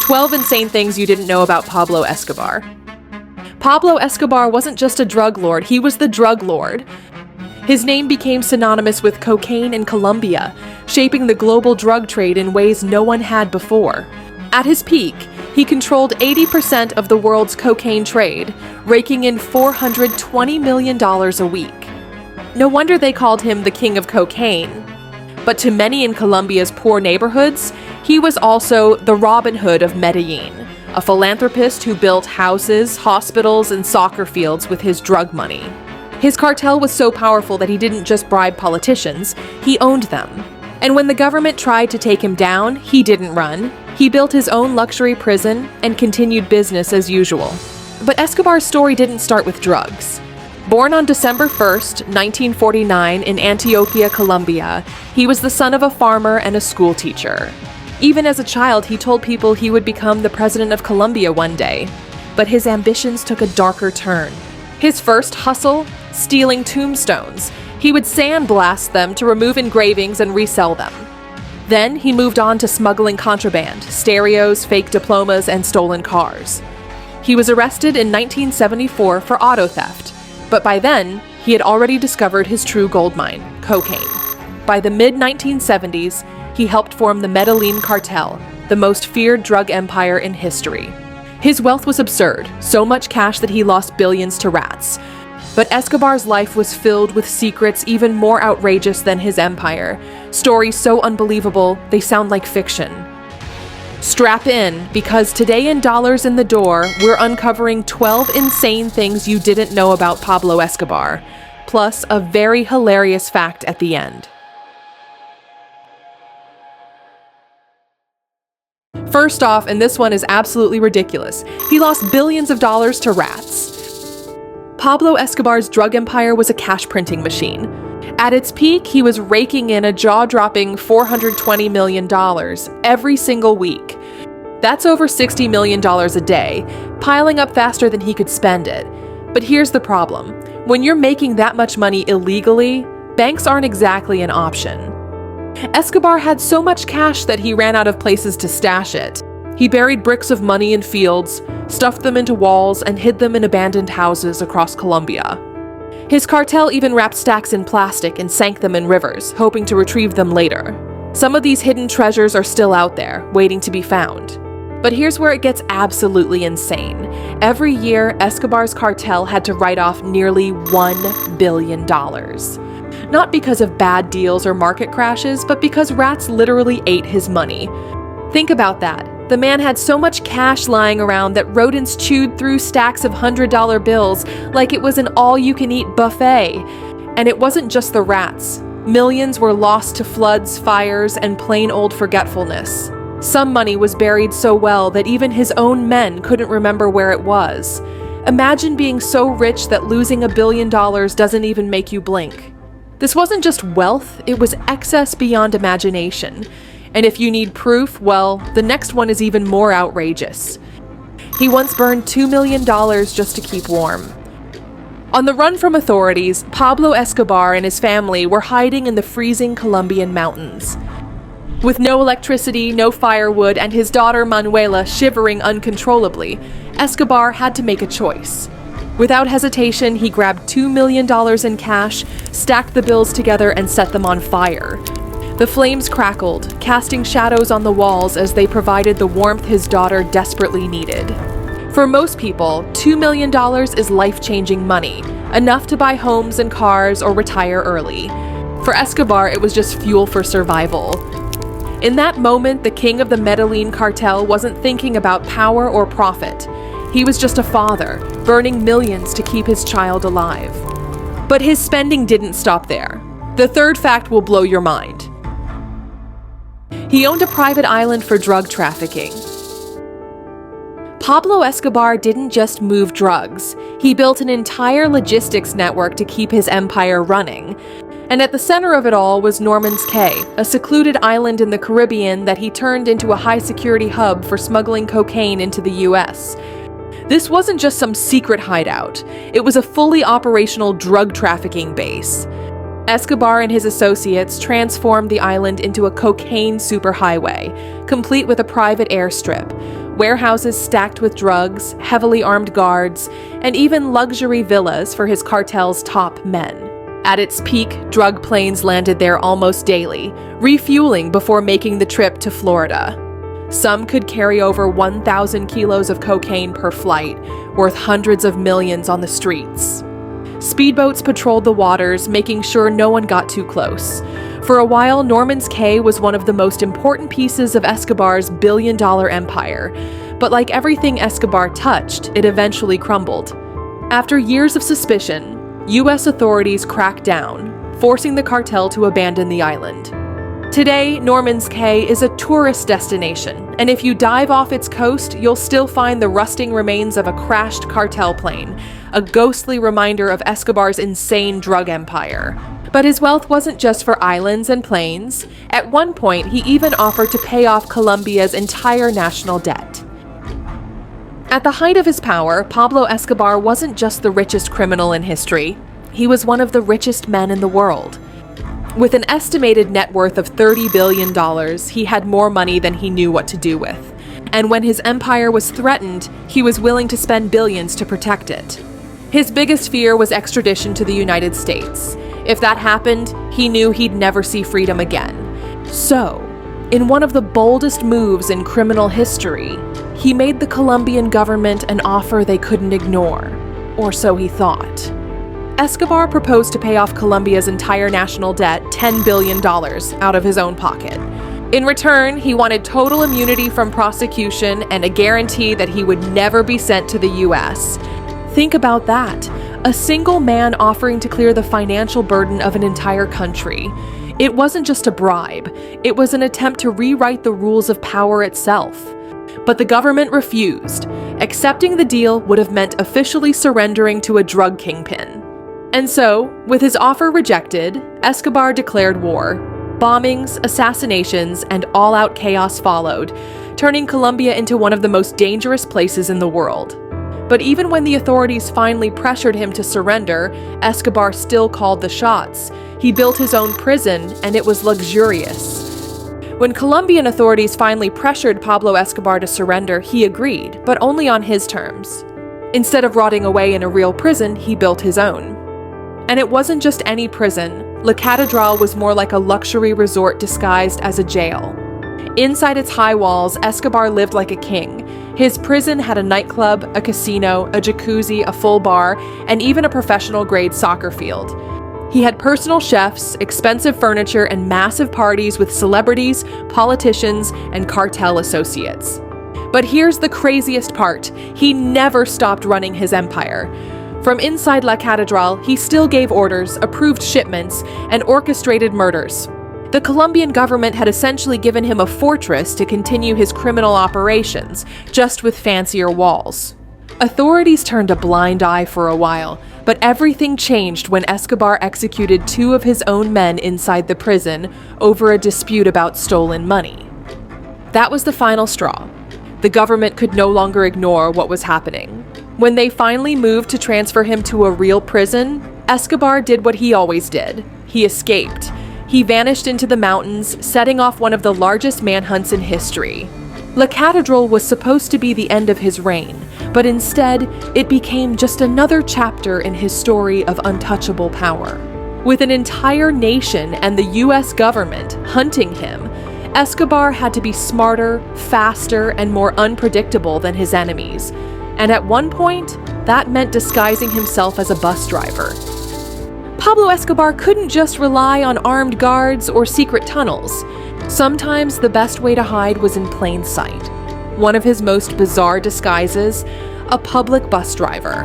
12 insane things you didn't know about Pablo Escobar. Pablo Escobar wasn't just a drug lord, he was the drug lord. His name became synonymous with cocaine in Colombia, shaping the global drug trade in ways no one had before. At his peak, he controlled 80% of the world's cocaine trade, raking in $420 million a week. No wonder they called him the king of cocaine. But to many in Colombia's poor neighborhoods, he was also the Robin Hood of Medellín, a philanthropist who built houses, hospitals, and soccer fields with his drug money. His cartel was so powerful that he didn't just bribe politicians, he owned them. And when the government tried to take him down, he didn't run. He built his own luxury prison and continued business as usual. But Escobar's story didn't start with drugs. Born on December 1st, 1949 in Antioquia, Colombia, he was the son of a farmer and a school teacher. Even as a child, he told people he would become the president of Colombia one day. But his ambitions took a darker turn. His first hustle? Stealing tombstones. He would sandblast them to remove engravings and resell them. Then he moved on to smuggling contraband, stereos, fake diplomas, and stolen cars. He was arrested in 1974 for auto theft, but by then, he had already discovered his true gold mine, cocaine. By the mid-1970s, he helped form the Medellín Cartel, the most feared drug empire in history. His wealth was absurd, so much cash that he lost billions to rats. But Escobar's life was filled with secrets even more outrageous than his empire, stories so unbelievable they sound like fiction. Strap in, because today in Dollars in the Door, we're uncovering 12 insane things you didn't know about Pablo Escobar, plus a very hilarious fact at the end. First off, and this one is absolutely ridiculous, he lost billions of dollars to rats. Pablo Escobar's drug empire was a cash printing machine. At its peak, he was raking in a jaw-dropping $420 million every single week. That's over $60 million a day, piling up faster than he could spend it. But here's the problem. When you're making that much money illegally, banks aren't exactly an option. Escobar had so much cash that he ran out of places to stash it. He buried bricks of money in fields, stuffed them into walls, and hid them in abandoned houses across Colombia. His cartel even wrapped stacks in plastic and sank them in rivers, hoping to retrieve them later. Some of these hidden treasures are still out there, waiting to be found. But here's where it gets absolutely insane. Every year, Escobar's cartel had to write off nearly $1 billion. Not because of bad deals or market crashes, but because rats literally ate his money. Think about that. The man had so much cash lying around that rodents chewed through stacks of $100 bills like it was an all-you-can-eat buffet. And it wasn't just the rats. Millions were lost to floods, fires, and plain old forgetfulness. Some money was buried so well that even his own men couldn't remember where it was. Imagine being so rich that losing $1 billion doesn't even make you blink. This wasn't just wealth, it was excess beyond imagination. And if you need proof, well, the next one is even more outrageous. He once burned $2 million just to keep warm. On the run from authorities, Pablo Escobar and his family were hiding in the freezing Colombian mountains. With no electricity, no firewood, and his daughter Manuela shivering uncontrollably, Escobar had to make a choice. Without hesitation, he grabbed $2 million in cash, stacked the bills together, and set them on fire. The flames crackled, casting shadows on the walls as they provided the warmth his daughter desperately needed. For most people, $2 million is life-changing money, enough to buy homes and cars or retire early. For Escobar, it was just fuel for survival. In that moment, the king of the Medellín cartel wasn't thinking about power or profit. He was just a father, burning millions to keep his child alive. But his spending didn't stop there. The third fact will blow your mind. He owned a private island for drug trafficking. Pablo Escobar didn't just move drugs. He built an entire logistics network to keep his empire running. And at the center of it all was Norman's Cay, a secluded island in the Caribbean that he turned into a high-security hub for smuggling cocaine into the US. This wasn't just some secret hideout. It was a fully operational drug trafficking base. Escobar and his associates transformed the island into a cocaine superhighway, complete with a private airstrip, warehouses stacked with drugs, heavily armed guards, and even luxury villas for his cartel's top men. At its peak, drug planes landed there almost daily, refueling before making the trip to Florida. Some could carry over 1,000 kilos of cocaine per flight, worth hundreds of millions on the streets. Speedboats patrolled the waters, making sure no one got too close. For a while, Norman's Cay was one of the most important pieces of Escobar's billion-dollar empire. But like everything Escobar touched, it eventually crumbled. After years of suspicion, U.S. authorities cracked down, forcing the cartel to abandon the island. Today, Norman's Cay is a tourist destination, and if you dive off its coast, you'll still find the rusting remains of a crashed cartel plane, a ghostly reminder of Escobar's insane drug empire. But his wealth wasn't just for islands and planes. At one point, he even offered to pay off Colombia's entire national debt. At the height of his power, Pablo Escobar wasn't just the richest criminal in history. He was one of the richest men in the world. With an estimated net worth of $30 billion, he had more money than he knew what to do with. And when his empire was threatened, he was willing to spend billions to protect it. His biggest fear was extradition to the United States. If that happened, he knew he'd never see freedom again. So, in one of the boldest moves in criminal history, he made the Colombian government an offer they couldn't ignore. Or so he thought. Escobar proposed to pay off Colombia's entire national debt, $10 billion, out of his own pocket. In return, he wanted total immunity from prosecution and a guarantee that he would never be sent to the U.S. Think about that. A single man offering to clear the financial burden of an entire country. It wasn't just a bribe. It was an attempt to rewrite the rules of power itself. But the government refused. Accepting the deal would have meant officially surrendering to a drug kingpin. And so, with his offer rejected, Escobar declared war. Bombings, assassinations, and all-out chaos followed, turning Colombia into one of the most dangerous places in the world. But even when the authorities finally pressured him to surrender, Escobar still called the shots. He built his own prison, and it was luxurious. When Colombian authorities finally pressured Pablo Escobar to surrender, he agreed, but only on his terms. Instead of rotting away in a real prison, he built his own. And it wasn't just any prison. La Catedral was more like a luxury resort disguised as a jail. Inside its high walls, Escobar lived like a king. His prison had a nightclub, a casino, a jacuzzi, a full bar, and even a professional-grade soccer field. He had personal chefs, expensive furniture, and massive parties with celebrities, politicians, and cartel associates. But here's the craziest part. He never stopped running his empire. From inside La Catedral, he still gave orders, approved shipments, and orchestrated murders. The Colombian government had essentially given him a fortress to continue his criminal operations, just with fancier walls. Authorities turned a blind eye for a while, but everything changed when Escobar executed 2 of his own men inside the prison over a dispute about stolen money. That was the final straw. The government could no longer ignore what was happening. When they finally moved to transfer him to a real prison, Escobar did what he always did. He escaped. He vanished into the mountains, setting off one of the largest manhunts in history. La Catedral was supposed to be the end of his reign, but instead, it became just another chapter in his story of untouchable power. With an entire nation and the US government hunting him, Escobar had to be smarter, faster, and more unpredictable than his enemies. And at one point, that meant disguising himself as a bus driver. Pablo Escobar couldn't just rely on armed guards or secret tunnels. Sometimes the best way to hide was in plain sight. One of his most bizarre disguises, a public bus driver.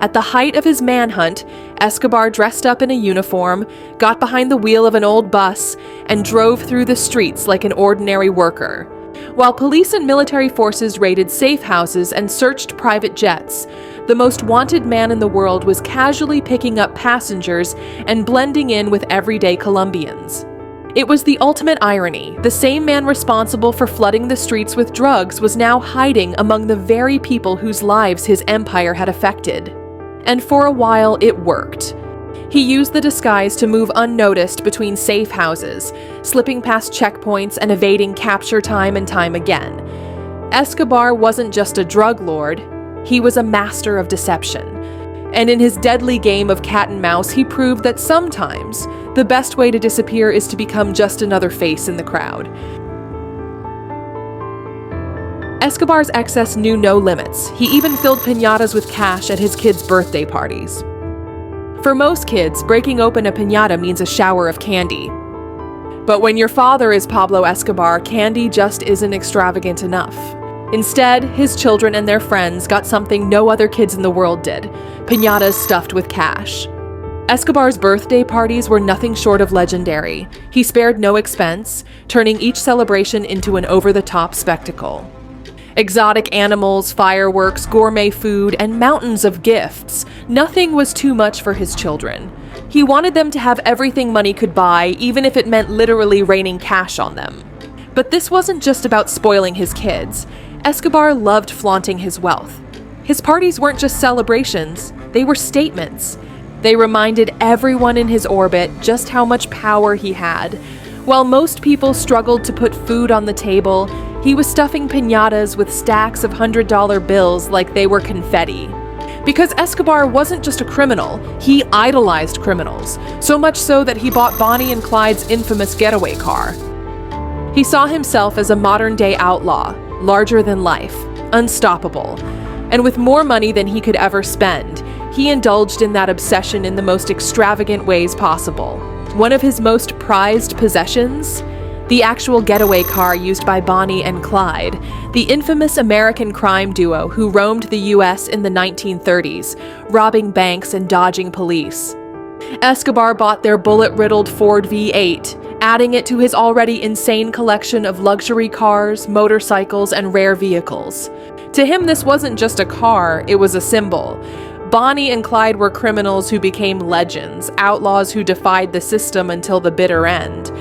At the height of his manhunt, Escobar dressed up in a uniform, got behind the wheel of an old bus, and drove through the streets like an ordinary worker. While police and military forces raided safe houses and searched private jets, the most wanted man in the world was casually picking up passengers and blending in with everyday Colombians. It was the ultimate irony. The same man responsible for flooding the streets with drugs was now hiding among the very people whose lives his empire had affected. And for a while, it worked. He used the disguise to move unnoticed between safe houses, slipping past checkpoints and evading capture time and time again. Escobar wasn't just a drug lord, he was a master of deception. And in his deadly game of cat and mouse, he proved that sometimes the best way to disappear is to become just another face in the crowd. Escobar's excess knew no limits. He even filled piñatas with cash at his kids' birthday parties. For most kids, breaking open a piñata means a shower of candy. But when your father is Pablo Escobar, candy just isn't extravagant enough. Instead, his children and their friends got something no other kids in the world did: piñatas stuffed with cash. Escobar's birthday parties were nothing short of legendary. He spared no expense, turning each celebration into an over-the-top spectacle. Exotic animals, fireworks, gourmet food, and mountains of gifts. Nothing was too much for his children. He wanted them to have everything money could buy, even if it meant literally raining cash on them. But this wasn't just about spoiling his kids. Escobar loved flaunting his wealth. His parties weren't just celebrations, they were statements. They reminded everyone in his orbit just how much power he had. While most people struggled to put food on the table, he was stuffing piñatas with stacks of $100 bills like they were confetti. Because Escobar wasn't just a criminal, he idolized criminals, so much so that he bought Bonnie and Clyde's infamous getaway car. He saw himself as a modern-day outlaw, larger than life, unstoppable. And with more money than he could ever spend, he indulged in that obsession in the most extravagant ways possible. One of his most prized possessions? The actual getaway car used by Bonnie and Clyde, the infamous American crime duo who roamed the US in the 1930s, robbing banks and dodging police. Escobar bought their bullet-riddled Ford V8, adding it to his already insane collection of luxury cars, motorcycles, and rare vehicles. To him, this wasn't just a car, it was a symbol. Bonnie and Clyde were criminals who became legends, outlaws who defied the system until the bitter end.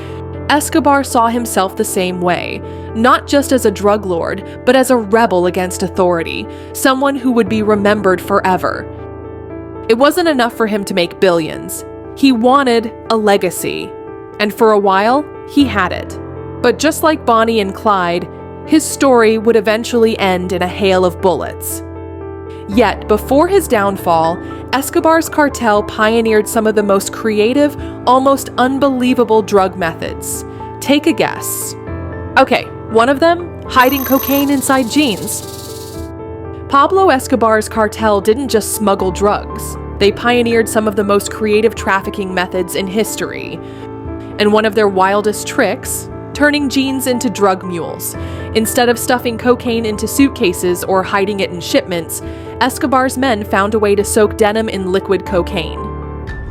Escobar saw himself the same way, not just as a drug lord, but as a rebel against authority, someone who would be remembered forever. It wasn't enough for him to make billions. He wanted a legacy. And for a while, he had it. But just like Bonnie and Clyde, his story would eventually end in a hail of bullets. Yet, before his downfall, Escobar's cartel pioneered some of the most creative, almost unbelievable drug methods. Take a guess. Okay, one of them, hiding cocaine inside jeans. Pablo Escobar's cartel didn't just smuggle drugs. They pioneered some of the most creative trafficking methods in history. And one of their wildest tricks, turning jeans into drug mules. Instead of stuffing cocaine into suitcases or hiding it in shipments, Escobar's men found a way to soak denim in liquid cocaine.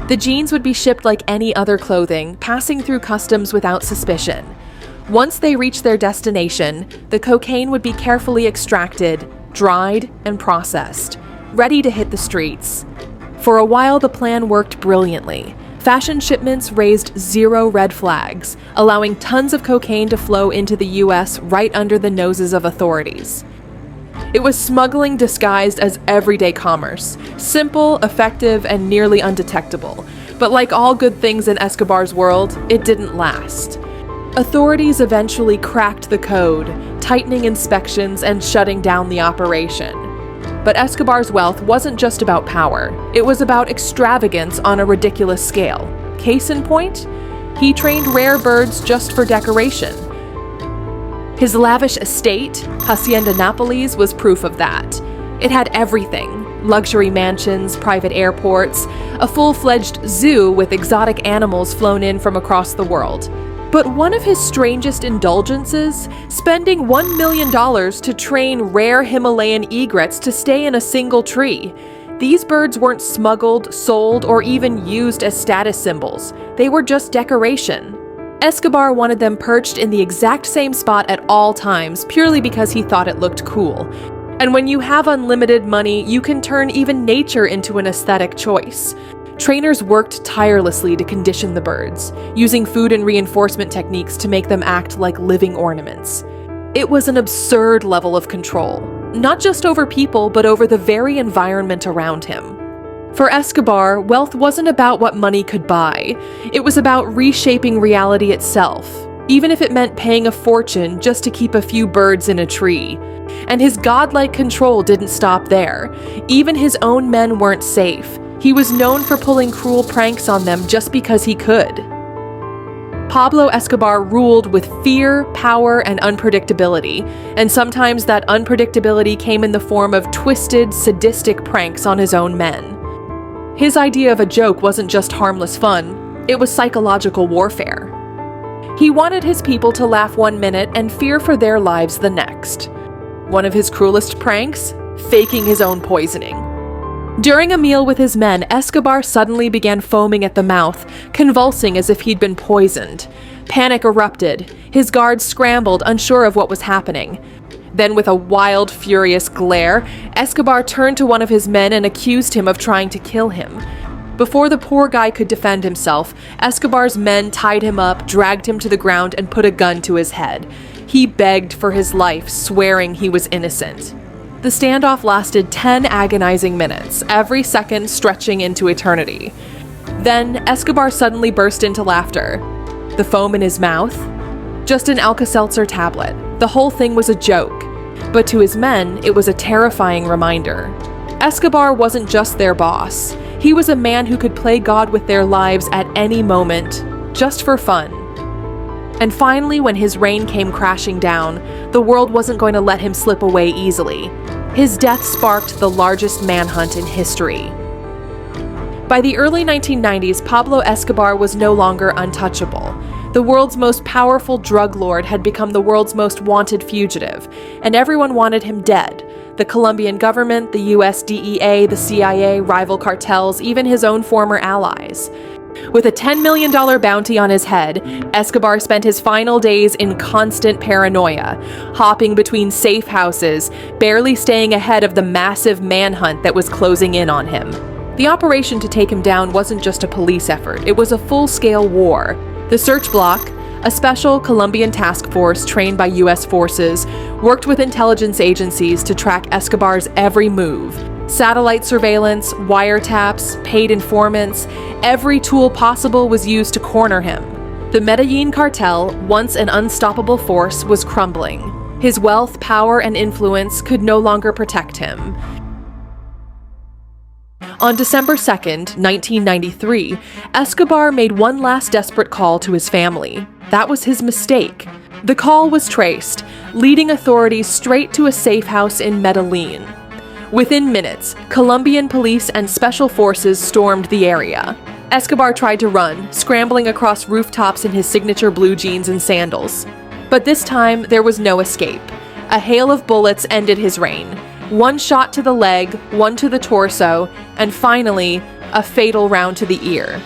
The jeans would be shipped like any other clothing, passing through customs without suspicion. Once they reached their destination, the cocaine would be carefully extracted, dried, and processed, ready to hit the streets. For a while, the plan worked brilliantly. Fashion shipments raised 0 red flags, allowing tons of cocaine to flow into the US right under the noses of authorities. It was smuggling disguised as everyday commerce, simple, effective, and nearly undetectable. But like all good things in Escobar's world, it didn't last. Authorities eventually cracked the code, tightening inspections and shutting down the operation. But Escobar's wealth wasn't just about power, it was about extravagance on a ridiculous scale. Case in point, he trained rare birds just for decoration. His lavish estate, Hacienda Nápoles, was proof of that. It had everything: luxury mansions, private airports, a full-fledged zoo with exotic animals flown in from across the world. But one of his strangest indulgences, spending $1 million to train rare Himalayan egrets to stay in a single tree. These birds weren't smuggled, sold, or even used as status symbols. They were just decoration. Escobar wanted them perched in the exact same spot at all times, purely because he thought it looked cool. And when you have unlimited money, you can turn even nature into an aesthetic choice. Trainers worked tirelessly to condition the birds, using food and reinforcement techniques to make them act like living ornaments. It was an absurd level of control, not just over people, but over the very environment around him. For Escobar, wealth wasn't about what money could buy. It was about reshaping reality itself. even if it meant paying a fortune just to keep a few birds in a tree. And his godlike control didn't stop there. Even his own men weren't safe. He was known for pulling cruel pranks on them just because he could. Pablo Escobar ruled with fear, power, and unpredictability, and sometimes that unpredictability came in the form of twisted, sadistic pranks on his own men. His idea of a joke wasn't just harmless fun, it was psychological warfare. He wanted his people to laugh one minute and fear for their lives the next. One of his cruelest pranks? Faking his own poisoning. During a meal with his men, Escobar suddenly began foaming at the mouth, convulsing as if he'd been poisoned. Panic erupted. His guards scrambled, unsure of what was happening. Then, with a wild, furious glare, Escobar turned to one of his men and accused him of trying to kill him. Before the poor guy could defend himself, Escobar's men tied him up, dragged him to the ground, and put a gun to his head. He begged for his life, swearing he was innocent. The standoff lasted 10 agonizing minutes, every second stretching into eternity. Then, Escobar suddenly burst into laughter. The foam in his mouth? Just an Alka-Seltzer tablet. The whole thing was a joke. But to his men, it was a terrifying reminder. Escobar wasn't just their boss. He was a man who could play God with their lives at any moment, just for fun. And finally, when his reign came crashing down, the world wasn't going to let him slip away easily. His death sparked the largest manhunt in history. By the early 1990s, Pablo Escobar was no longer untouchable. The world's most powerful drug lord had become the world's most wanted fugitive, and everyone wanted him dead. The Colombian government, the US DEA, the CIA, rival cartels, even his own former allies. With a $10 million bounty on his head, Escobar spent his final days in constant paranoia, hopping between safe houses, barely staying ahead of the massive manhunt that was closing in on him. The operation to take him down wasn't just a police effort, it was a full-scale war. The Search Bloc, a special Colombian task force trained by US forces, worked with intelligence agencies to track Escobar's every move. Satellite surveillance, wiretaps, paid informants, every tool possible was used to corner him. The Medellín cartel, once an unstoppable force, was crumbling. His wealth, power, and influence could no longer protect him. On December 2nd, 1993, Escobar made one last desperate call to his family. That was his mistake. The call was traced, leading authorities straight to a safe house in Medellín. Within minutes, Colombian police and special forces stormed the area. Escobar tried to run, scrambling across rooftops in his signature blue jeans and sandals. But this time, there was no escape. A hail of bullets ended his reign. One shot to the leg, one to the torso, and finally, a fatal round to the ear.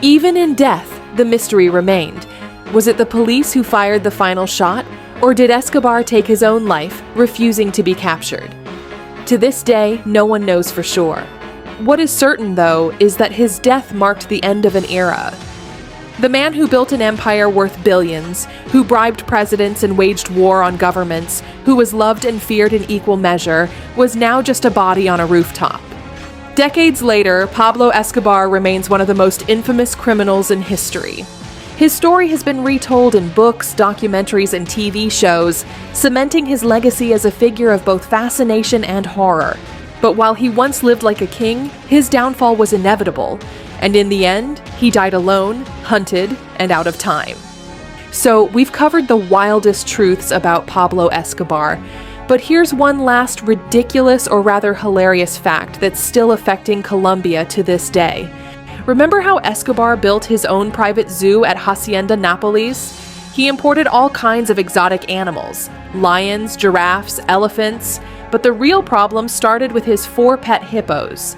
Even in death, the mystery remained. Was it the police who fired the final shot, or did Escobar take his own life, refusing to be captured? To this day, no one knows for sure. What is certain, though, is that his death marked the end of an era. The man who built an empire worth billions, who bribed presidents and waged war on governments, who was loved and feared in equal measure, was now just a body on a rooftop. Decades later, Pablo Escobar remains one of the most infamous criminals in history. His story has been retold in books, documentaries, and TV shows, cementing his legacy as a figure of both fascination and horror. But while he once lived like a king, his downfall was inevitable, and in the end, he died alone, hunted, and out of time. So we've covered the wildest truths about Pablo Escobar, but here's one last ridiculous or rather hilarious fact that's still affecting Colombia to this day. Remember how Escobar built his own private zoo at Hacienda Nápoles? He imported all kinds of exotic animals, lions, giraffes, elephants, but the real problem started with his 4 pet hippos.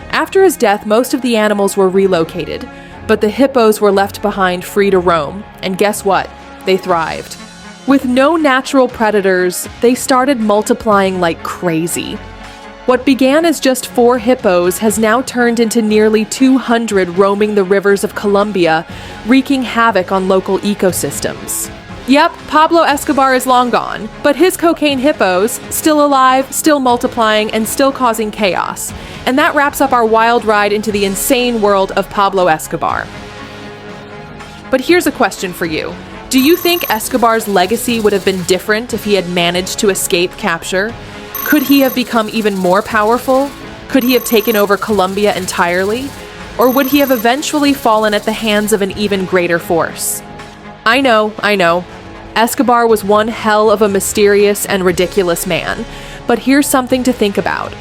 After his death, most of the animals were relocated, but the hippos were left behind free to roam, and guess what? They thrived. With no natural predators, they started multiplying like crazy. What began as just 4 hippos has now turned into nearly 200 roaming the rivers of Colombia, wreaking havoc on local ecosystems. Yep, Pablo Escobar is long gone, but his cocaine hippos, still alive, still multiplying, and still causing chaos. And that wraps up our wild ride into the insane world of Pablo Escobar. But here's a question for you. Do you think Escobar's legacy would have been different if he had managed to escape capture? Could he have become even more powerful? Could he have taken over Colombia entirely? Or would he have eventually fallen at the hands of an even greater force? I know. Escobar was one hell of a mysterious and ridiculous man. But here's something to think about.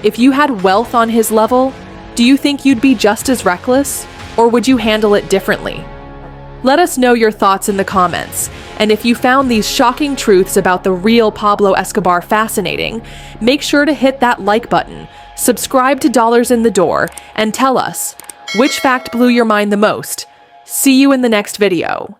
If you had wealth on his level, do you think you'd be just as reckless? Or would you handle it differently? Let us know your thoughts in the comments. And if you found these shocking truths about the real Pablo Escobar fascinating, make sure to hit that like button, subscribe to Dollars in the Door, and tell us, which fact blew your mind the most? See you in the next video.